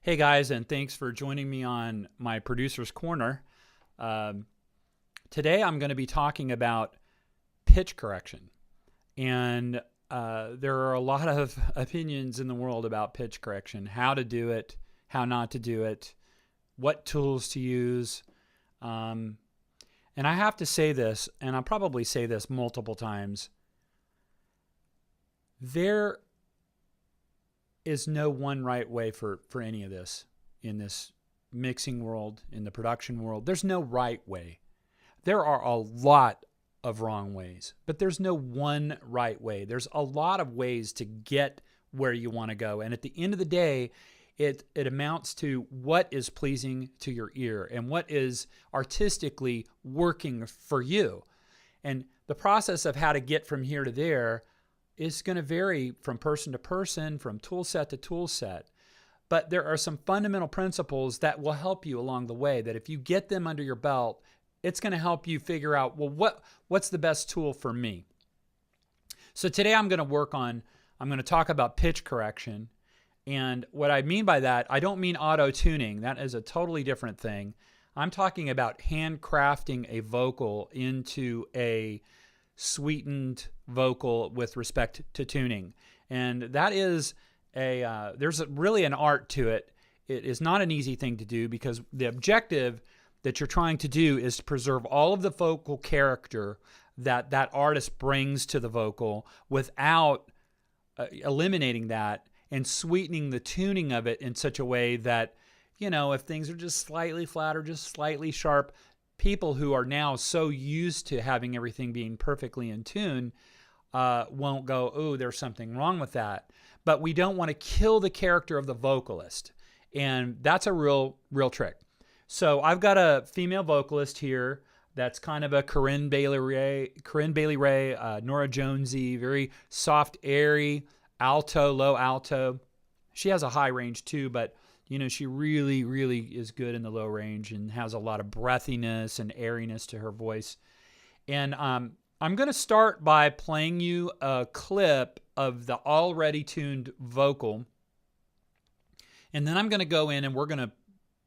Hey guys, and thanks for joining me on my producer's corner. Today I'm going to be talking about pitch correction. And there are a lot of opinions in the world about pitch correction, how to do it, how not to do it, what tools to use. And I have to say this, and I'll probably say this multiple times. There is no one right way for any of this in this mixing world, in the production world. There's no right way. There are a lot of wrong ways, but there's no one right way. There's a lot of ways to get where you want to go. And at the end of the day, it amounts to what is pleasing to your ear and what is artistically working for you. And the process of how to get from here to there is going to vary from person to person, from tool set to tool set. But there are some fundamental principles that will help you along the way, that if you get them under your belt, it's going to help you figure out, well, what's the best tool for me? So today I'm going to talk about pitch correction. And what I mean by that, I don't mean auto-tuning. That is a totally different thing. I'm talking about handcrafting a vocal into a sweetened vocal with respect to tuning. And that is there's really an art to it. It is not an easy thing to do because the objective that you're trying to do is to preserve all of the vocal character that artist brings to the vocal without eliminating that and sweetening the tuning of it in such a way that, if things are just slightly flat or just slightly sharp, people who are now so used to having everything being perfectly in tune won't go, oh, there's something wrong with that. But we don't want to kill the character of the vocalist. And that's a real trick. So I've got a female vocalist here that's kind of a Corinne Bailey Rae, Nora Jonesy, very soft, airy, alto, low alto. She has a high range too, but she really, really is good in the low range and has a lot of breathiness and airiness to her voice. And I'm going to start by playing you a clip of the already tuned vocal. And then I'm going to go in and we're going to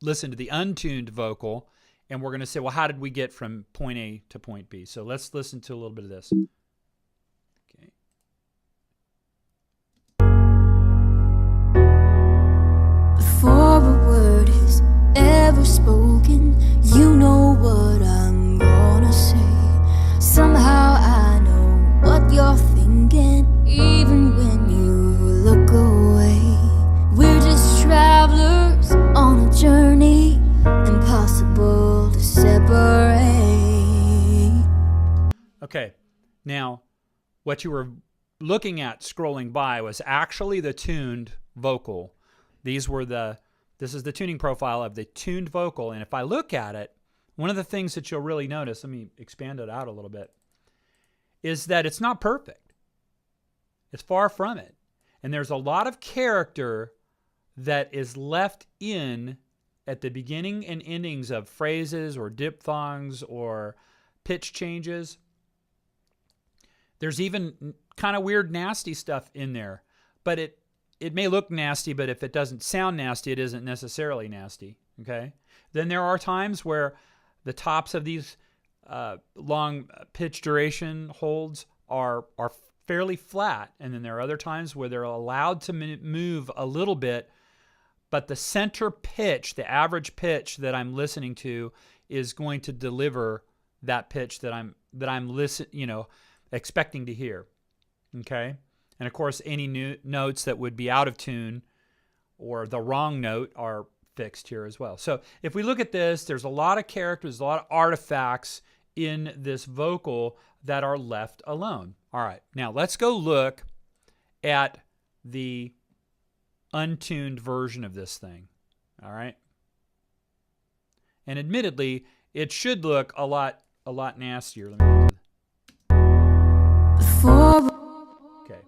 listen to the untuned vocal. And we're going to say, well, how did we get from point A to point B? So let's listen to a little bit of this. Okay. Before a word is ever spoken, you know what I'm gonna say. Somehow I know what you're thinking, even when you look away. We're just travelers on a journey, impossible to separate. Okay, now what you were looking at scrolling by was actually the tuned vocal. This is the tuning profile of the tuned vocal. And if I look at it, one of the things that you'll really notice, let me expand it out a little bit, is that it's not perfect. It's far from it. And there's a lot of character that is left in at the beginning and endings of phrases or diphthongs or pitch changes. There's even kind of weird, nasty stuff in there, but it may look nasty, but if it doesn't sound nasty, it isn't necessarily nasty, okay? Then there are times where the tops of these long pitch duration holds are fairly flat, and then there are other times where they're allowed to move a little bit, but the center pitch, the average pitch that I'm listening to, is going to deliver that pitch that I'm expecting to hear, okay? And of course, any new notes that would be out of tune or the wrong note are fixed here as well. So if we look at this, there's a lot of characters, a lot of artifacts in this vocal that are left alone. All right, now let's go look at the untuned version of this thing. All right. And admittedly, it should look a lot nastier. Let me Okay.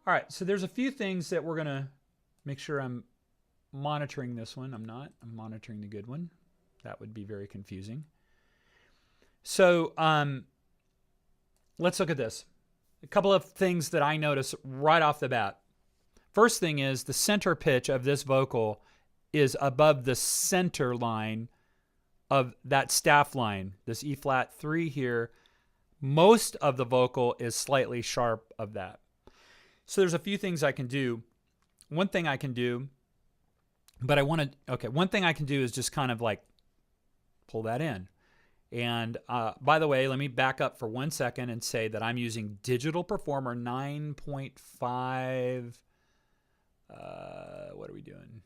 All right, so there's a few things that we're going to make sure I'm monitoring this one. I'm not. I'm monitoring the good one. That would be very confusing. So let's look at this. A couple of things that I notice right off the bat. First thing is the center pitch of this vocal is above the center line of that staff line. This E flat 3 here, most of the vocal is slightly sharp of that. So there's a few things I can do. One thing I can do, but one thing I can do is just kind of like pull that in. And by the way, let me back up for 1 second and say that I'm using Digital Performer 9.5. What are we doing?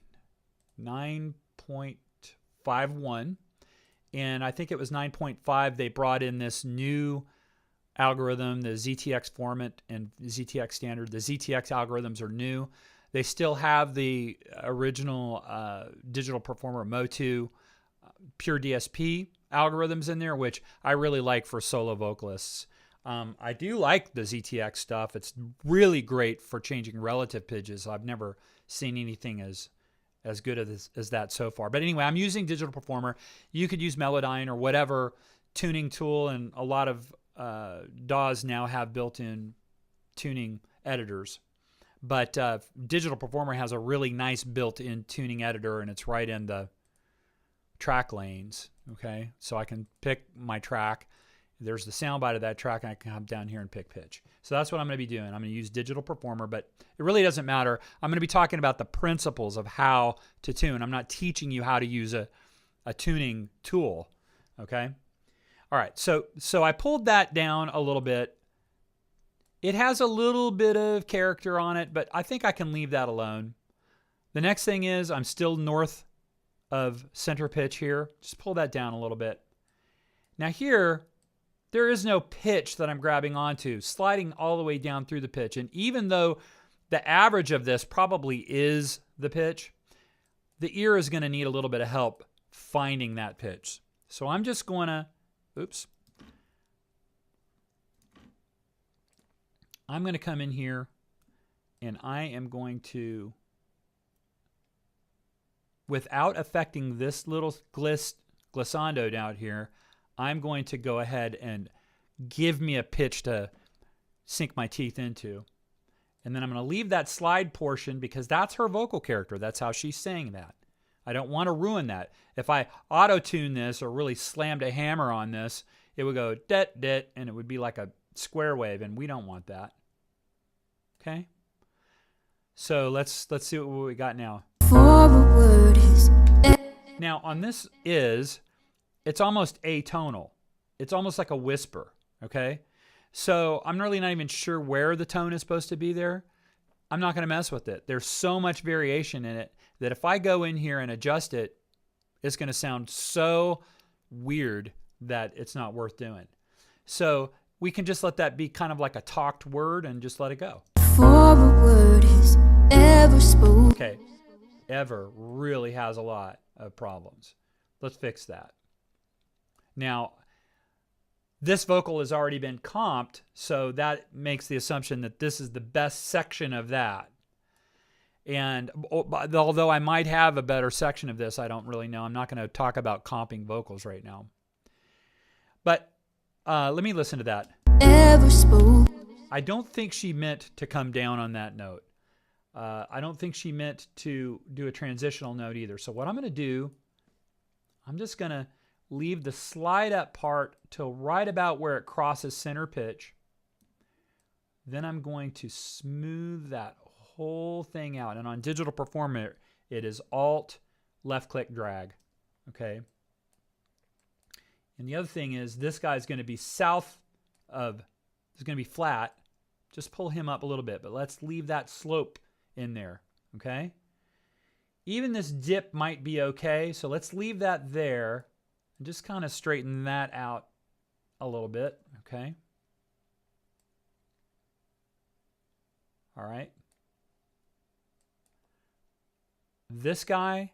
9.51. And I think it was 9.5. They brought in this new algorithm, the ZTX format and ZTX standard. The ZTX algorithms are new. They still have the original Digital Performer Mo2 pure DSP algorithms in there, which I really like for solo vocalists. I do like the ZTX stuff. It's really great for changing relative pitches. I've never seen anything as good as that so far. But anyway, I'm using Digital Performer. You could use Melodyne or whatever tuning tool, and a lot of DAWs now have built-in tuning editors. But Digital Performer has a really nice built-in tuning editor, and it's right in the track lanes. Okay, so I can pick my track. There's the soundbite of that track, and I can come down here and pick pitch. So that's what I'm going to be doing. I'm going to use Digital Performer, but it really doesn't matter. I'm going to be talking about the principles of how to tune. I'm not teaching you how to use a tuning tool. Okay. All right. So I pulled that down a little bit. It has a little bit of character on it, but I think I can leave that alone. The next thing is I'm still north of center pitch here. Just pull that down a little bit. Now here, there is no pitch that I'm grabbing onto, sliding all the way down through the pitch. And even though the average of this probably is the pitch, the ear is going to need a little bit of help finding that pitch. So I'm just going to, I'm going to come in here and I am going to, without affecting this little glissando down here, I'm going to go ahead and give me a pitch to sink my teeth into. And then I'm going to leave that slide portion because that's her vocal character. That's how she's saying that. I don't want to ruin that. If I auto-tune this or really slammed a hammer on this, it would go det, det, and it would be like a square wave, and we don't want that. Okay? So let's see what we got now. Now on this it's almost atonal. It's almost like a whisper, okay? So I'm really not even sure where the tone is supposed to be there. I'm not going to mess with it. There's so much variation in it that if I go in here and adjust it, it's going to sound so weird that it's not worth doing. So we can just let that be kind of like a talked word and just let it go. For a word is ever spoken. Okay, ever really has a lot of problems. Let's fix that. Now, this vocal has already been comped, so that makes the assumption that this is the best section of that. And although I might have a better section of this, I don't really know. I'm not going to talk about comping vocals right now. But let me listen to that. I don't think she meant to come down on that note. I don't think she meant to do a transitional note either. So what I'm going to do, I'm just going to leave the slide up part till right about where it crosses center pitch. Then I'm going to smooth that whole thing out. And on Digital Performer, it is Alt, left click, drag. Okay. And the other thing is this guy's going to be south of, it's going to be flat. Just pull him up a little bit, but let's leave that slope in there. Okay. Even this dip might be okay. So let's leave that there. And just kind of straighten that out a little bit, okay? All right. This guy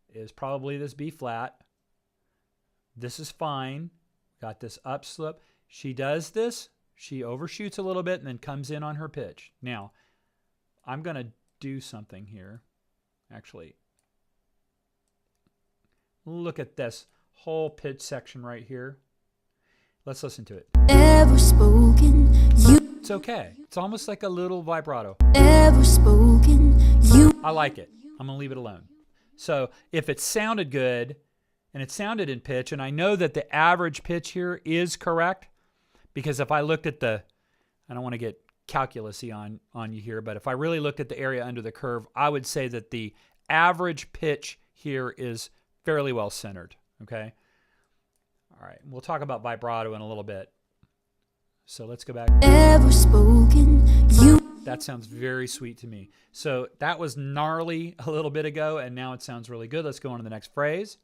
is probably this B flat. This is fine. Got this up slope. She does this. She overshoots a little bit and then comes in on her pitch. Now, I'm going to do something here. Actually, look at this whole pitch section right here. Let's listen to it. Ever spoken, you It's okay. It's almost like a little vibrato. ever spoken. You I like it. I'm going to leave it alone. So if it sounded good and it sounded in pitch, and I know that the average pitch here is correct, because if I looked at I don't want to get calculus-y on you here, but if I really looked at the area under the curve, I would say that the average pitch here is fairly well centered, okay? All right, we'll talk about vibrato in a little bit. So let's go back. ever spoken. You That sounds very sweet to me. So that was gnarly a little bit ago, and now it sounds really good. Let's go on to the next phrase.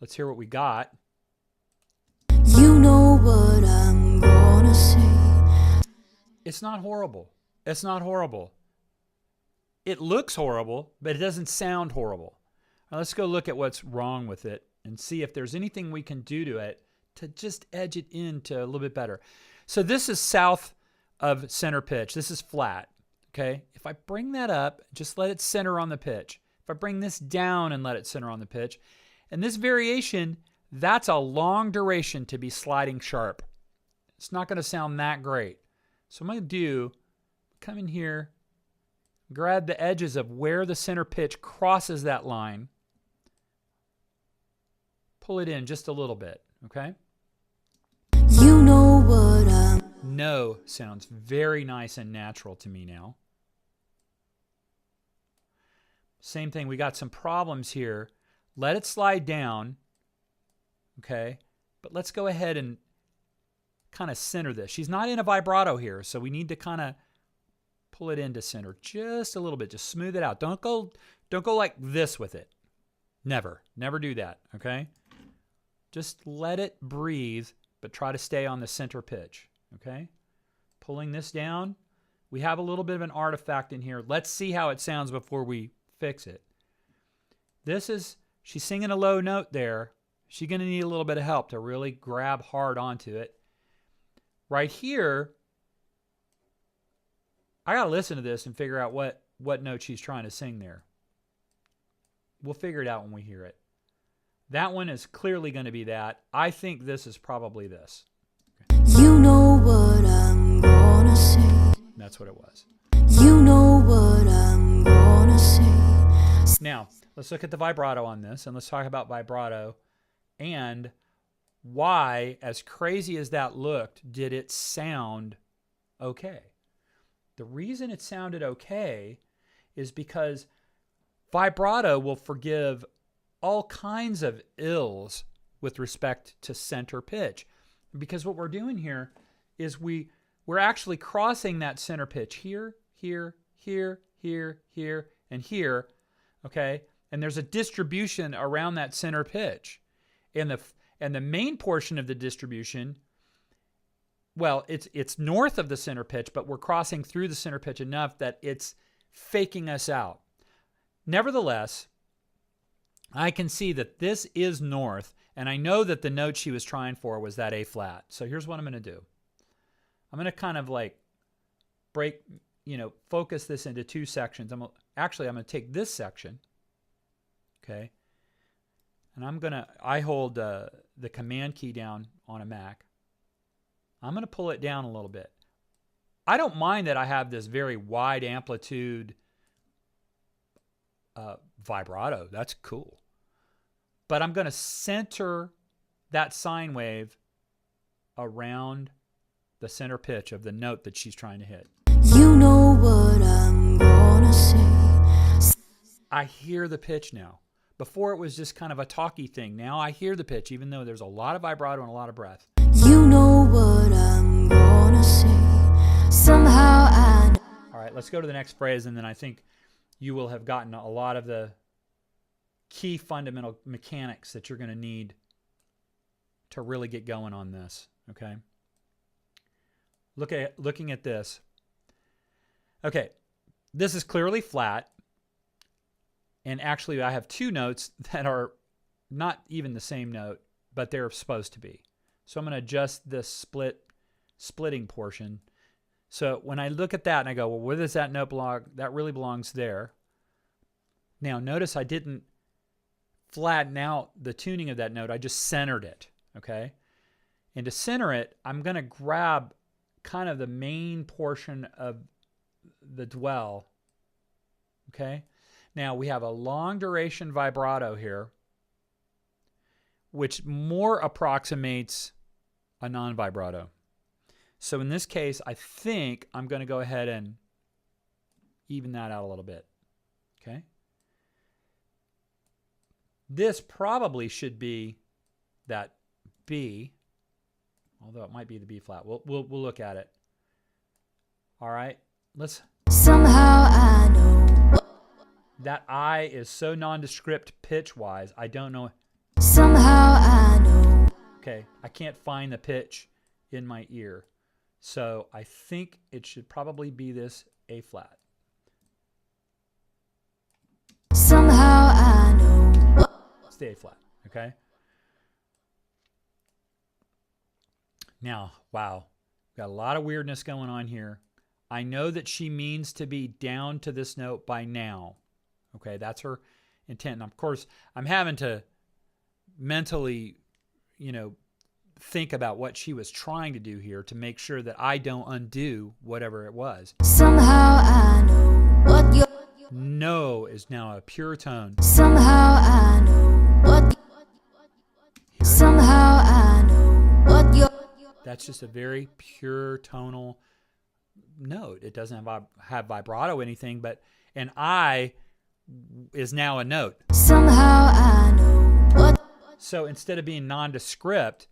Let's hear what we got. you know what I'm gonna say. It's not horrible. It's not horrible. It looks horrible, but it doesn't sound horrible. Now let's go look at what's wrong with it and see if there's anything we can do to it to just edge it into a little bit better. So this is south of center pitch. This is flat, okay? If I bring that up, just let it center on the pitch. If I bring this down and let it center on the pitch, and this variation, that's a long duration to be sliding sharp. It's not going to sound that great. So I'm going to come in here, grab the edges of where the center pitch crosses that line, pull it in just a little bit, okay? You know what I'm. No sounds very nice and natural to me now. Same thing, we got some problems here. Let it slide down, okay? But let's go ahead and kind of center this. She's not in a vibrato here, so we need to kind of pull it into center just a little bit. Just smooth it out. Don't go like this with it. Never do that, okay? Just let it breathe, but try to stay on the center pitch, okay? Pulling this down. We have a little bit of an artifact in here. Let's see how it sounds before we fix it. She's singing a low note there. She's going to need a little bit of help to really grab hard onto it. Right here, I got to listen to this and figure out what note she's trying to sing there. We'll figure it out when we hear it. That one is clearly going to be that. I think this is probably this. You know what I'm gonna say. That's what it was. You know what I'm gonna say. Now, let's look at the vibrato on this, and let's talk about vibrato and why, as crazy as that looked, did it sound okay? The reason it sounded okay is because vibrato will forgive all kinds of ills with respect to center pitch. Because what we're doing here is we're actually crossing that center pitch here, here, here, here, here, and here, okay? And there's a distribution around that center pitch. And the main portion of the distribution, well, it's north of the center pitch, but we're crossing through the center pitch enough that it's faking us out. Nevertheless, I can see that this is north, and I know that the note she was trying for was that A flat. So here's what I'm going to do. I'm going to kind of like focus this into two sections. I'm going to take this section, okay, and I hold the command key down on a Mac. I'm going to pull it down a little bit. I don't mind that I have this very wide amplitude vibrato. That's cool. But I'm going to center that sine wave around the center pitch of the note that she's trying to hit. You know what I'm gonna say. I hear the pitch now. Before it was just kind of a talky thing. Now I hear the pitch, even though there's a lot of vibrato and a lot of breath. You know what I'm gonna say. Somehow I know. All right, let's go to the next phrase, and then I think you will have gotten a lot of the key fundamental mechanics that you're going to need to really get going on this, okay? Looking at this. Okay, this is clearly flat, and actually I have two notes that are not even the same note, but they're supposed to be. So I'm going to adjust this splitting portion. So when I look at that and I go, well, where does that note belong? That really belongs there. Now notice I didn't flatten out the tuning of that note. I just centered it, okay? And to center it, I'm going to grab kind of the main portion of the dwell. Okay. Now we have a long duration vibrato here, which more approximates a non-vibrato. So in this case, I think I'm going to go ahead and even that out a little bit. Okay. This probably should be that B, although it might be the B flat. We'll look at it. All right. Let's. Somehow I know. That I is so nondescript pitch-wise. I don't know. Somehow I know. Okay. I can't find the pitch in my ear. So I think it should probably be this A flat. Somehow I know. It's the A flat. Okay. Now, wow. Got a lot of weirdness going on here. I know that she means to be down to this note by now. Okay, that's her intent. And of course, I'm having to mentally, think about what she was trying to do here to make sure that I don't undo whatever it was. Somehow I know what you're. No is now a pure tone. Somehow I know what. Somehow I know what you're. That's just a very pure tonal note. It doesn't have vibrato or anything, but an I is now a note. Somehow I know what. So instead of being nondescript,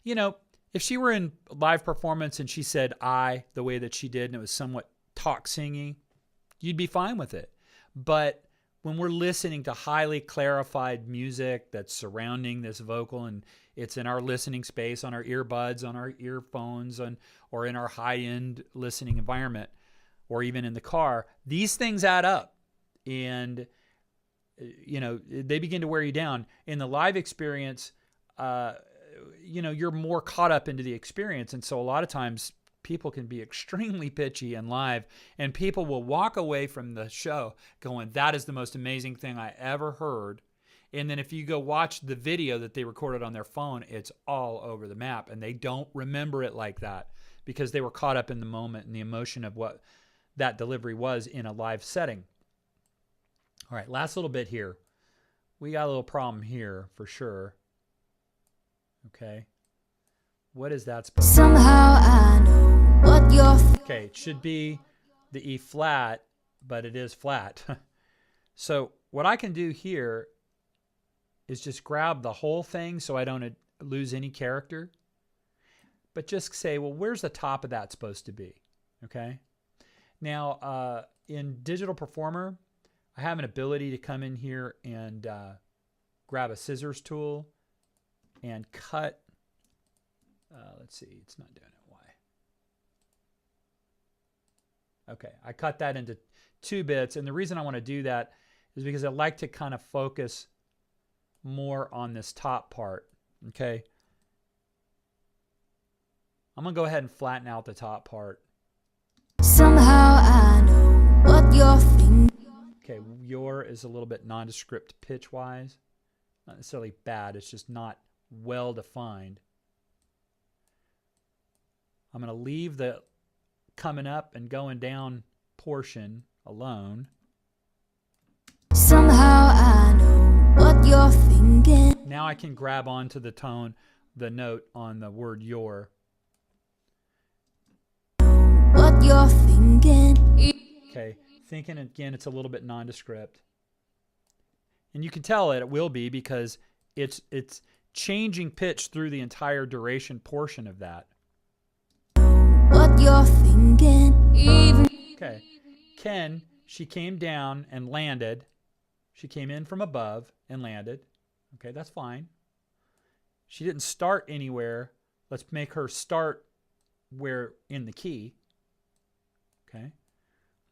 if she were in live performance and she said I the way that she did and it was somewhat talk singing, you'd be fine with it. But when we're listening to highly clarified music that's surrounding this vocal and it's in our listening space, on our earbuds, on our earphones, or in our high-end listening environment, or even in the car, these things add up. And, they begin to wear you down. In the live experience, you're more caught up into the experience. And so a lot of times people can be extremely pitchy and live, and people will walk away from the show going, that is the most amazing thing I ever heard. And then if you go watch the video that they recorded on their phone, it's all over the map, and they don't remember it like that because they were caught up in the moment and the emotion of what that delivery was in a live setting. All right, last little bit here. We got a little problem here for sure. Okay. What is that supposed to be? Somehow I know what you're. Okay, it should be the E flat, but it is flat. So what I can do here is just grab the whole thing so I don't lose any character. But just say, well, where's the top of that supposed to be? Okay. Now, in Digital Performer, I have an ability to come in here and grab a scissors tool and cut. Let's see, it's not doing it. Why? Okay, I cut that into 2 bits. And the reason I want to do that is because I like to kind of focus more on this top part. Okay. I'm going to go ahead and flatten out the top part. Somehow I know what you're thinking. Okay, your is a little bit nondescript pitch-wise. Not necessarily bad, it's just not well-defined. I'm going to leave the coming up and going down portion alone. Somehow I know what you're thinking. Now I can grab onto the tone, the note on the word your. What you're thinking. Okay, thinking again, it's a little bit nondescript. And you can tell it will be because it's changing pitch through the entire duration portion of that. What you're thinking. Even. Okay. Ken, she came down and landed. She came in from above and landed. Okay, that's fine. She didn't start anywhere. Let's make her start where in the key. Okay.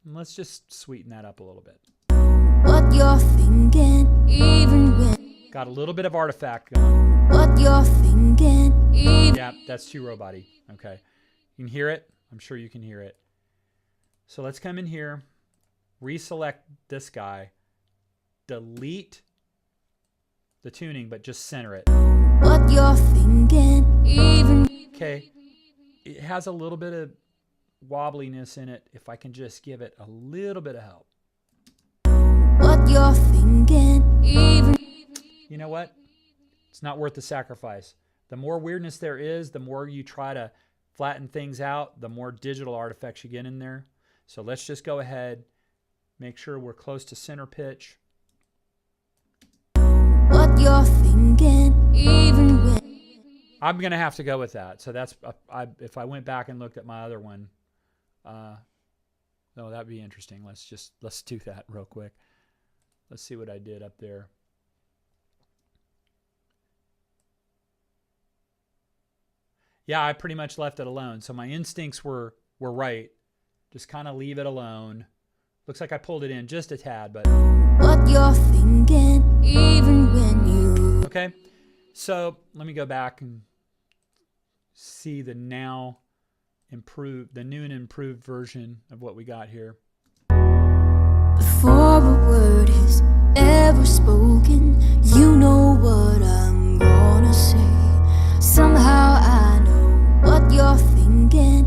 And let's just sweeten that up a little bit. What you're thinking, even when. Got a little bit of artifact going. What you're thinking, even. Yeah, that's too robot-y. Okay. You can hear it? I'm sure you can hear it. So let's come in here, reselect this guy, delete the tuning, but just center it. What you're thinking, even. Okay. it has a little bit of wobbliness in it. If I can just give it a little bit of help. What you're thinking, even. You know what? It's not worth the sacrifice. The more weirdness there is, the more you try to flatten things out, the more digital artifacts you get in there. So let's just go ahead, make sure we're close to center pitch. What you're thinking, even when. I'm going to have to go with that. So that's, if I went back and looked at my other one, no, that'd be interesting. Let's do that real quick. Let's see what I did up there. Yeah, I pretty much left it alone. So my instincts were right. Just kind of leave it alone. Looks like I pulled it in just a tad, but. What you're thinking, even when you. Okay. So let me go back and see the now improved, the new and improved version of what we got here. Before a word is ever spoken, you know what I'm gonna say. Somehow I know what you're thinking.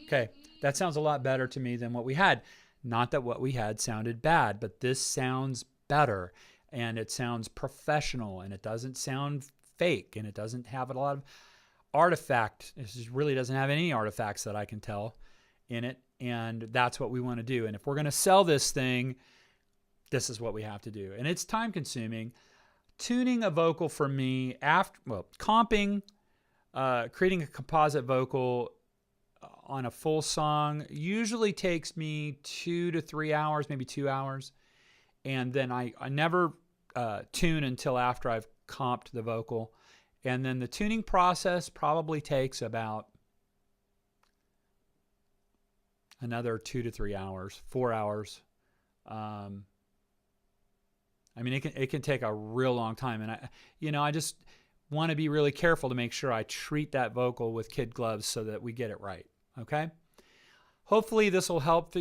Okay, that sounds a lot better to me than what we had. Not that what we had sounded bad, but this sounds better, and it sounds professional, and it doesn't sound fake, and it doesn't have a lot of artifact. It just really doesn't have any artifacts that I can tell in it, and that's what we want to do. And if we're going to sell this thing, this is what we have to do. And it's time consuming. Tuning a vocal for me, comping, creating a composite vocal on a full song usually takes me 2 to 3 hours, maybe 2 hours. And then I never tune until after I've comped the vocal. And then the tuning process probably takes about another 2 to 3 hours, 4 hours. I mean, it can take a real long time. And I just want to be really careful to make sure I treat that vocal with kid gloves so that we get it right. Okay. Hopefully this will help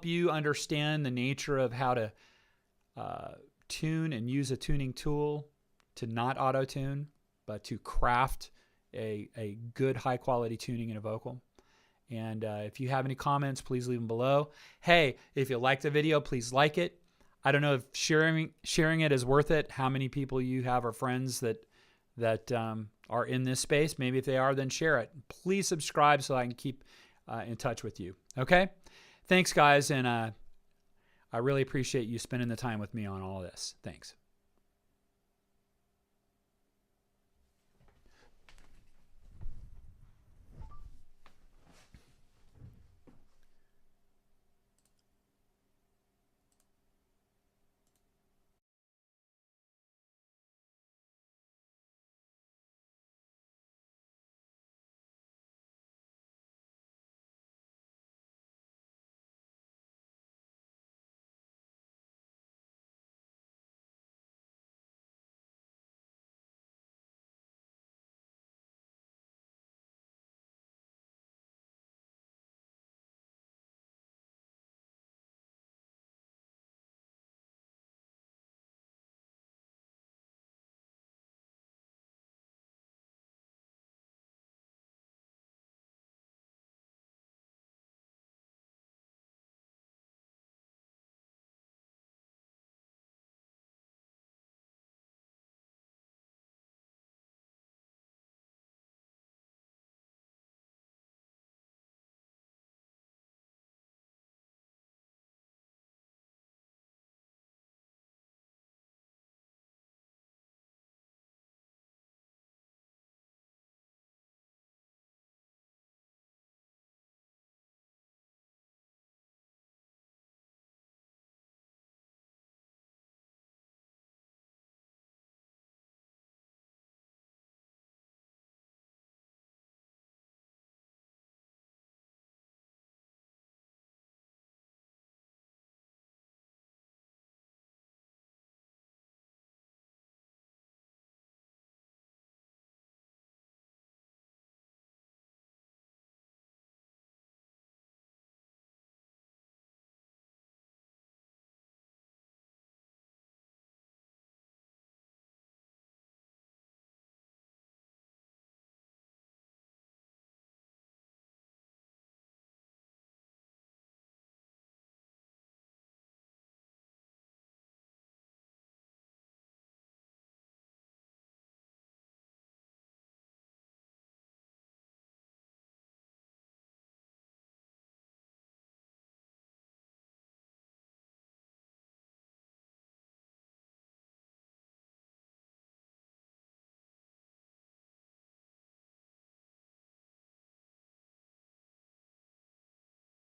you understand the nature of how to tune and use a tuning tool to not auto-tune, but to craft a good high quality tuning in a vocal. And if you have any comments, please leave them below. Hey, if you like the video, please like it. I don't know if sharing it is worth it. How many people you have are friends that are in this space? Maybe if they are, then share it. Please subscribe so I can keep in touch with you. Okay? Thanks, guys, and I really appreciate you spending the time with me on all this. Thanks.